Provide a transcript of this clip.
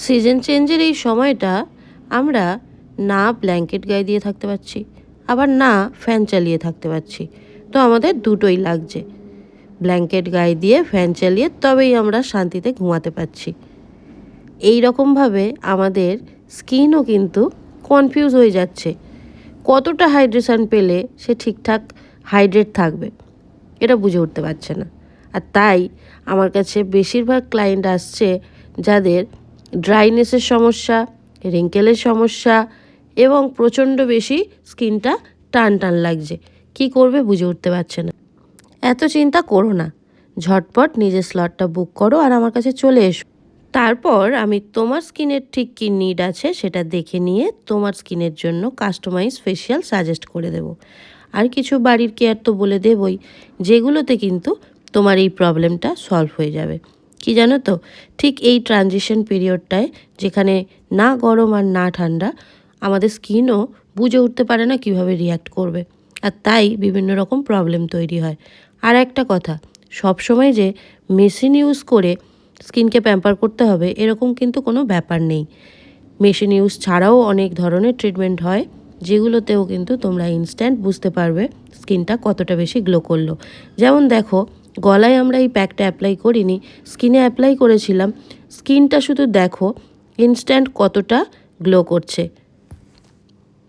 Season চেঞ্জের এই সময়টা আমরা না ব্ল্যাঙ্কেট গায়ে দিয়ে থাকতে পারছি, আবার না ফ্যান চালিয়ে থাকতে পারছি। তো আমাদের দুটোই লাগছে, ব্ল্যাঙ্কেট গায়ে দিয়ে ফ্যান চালিয়ে তবেই আমরা শান্তিতে ঘুমাতে পারছি। এই রকমভাবে আমাদের স্কিনও কিন্তু কনফিউজ হয়ে যাচ্ছে, কতটা হাইড্রেশন পেলে সে ঠিকঠাক হাইড্রেট থাকবে এটা বুঝে উঠতে পারছে না। আর তাই আমার কাছে বেশিরভাগ ক্লায়েন্ট আসছে যাদের ড্রাইনেসের সমস্যা, রিঙ্কেলের সমস্যা এবং প্রচণ্ড বেশি স্কিনটা টান টান লাগছে, কি করবে বুঝে উঠতে পারছে না। এত চিন্তা করো না, ঝটপট নিজের স্লটটা বুক করো আর আমার কাছে চলে এসো। তারপর আমি তোমার স্কিনের ঠিক কী নিড আছে সেটা দেখে নিয়ে তোমার স্কিনের জন্য কাস্টমাইজ ফেশিয়াল সাজেস্ট করে দেব। আর কিছু বাড়ির কেয়ার তো বলে দেবই, যেগুলোতে কিন্তু তোমার এই প্রবলেমটা সলভ হয়ে যাবে। কি জানো তো, ঠিক এই ট্রানজিশন পিরিয়ডটায় যেখানে না গরম আর না ঠান্ডা, আমাদের স্কিনও বুঝে উঠতে পারে না কিভাবে রিয়্যাক্ট করবে, আর তাই বিভিন্ন রকম প্রবলেম তৈরি হয়। আর একটা কথা, সবসময় যে মেশিন ইউজ করে স্কিনকে প্যাম্পার করতে হবে এরকম কিন্তু কোনো ব্যাপার নেই। মেশিন ইউজ ছাড়াও অনেক ধরনের ট্রিটমেন্ট হয়, যেগুলোতেও কিন্তু তোমরা ইনস্ট্যান্ট বুঝতে পারবে স্কিনটা কতটা বেশি গ্লো করলো। যেমন দেখো, গলায় আমরা এই প্যাকটা অ্যাপ্লাই করিনি, স্কিনে অ্যাপ্লাই করেছিলাম, স্কিনটা শুধু দেখো ইনস্ট্যান্ট কতটা গ্লো করছে।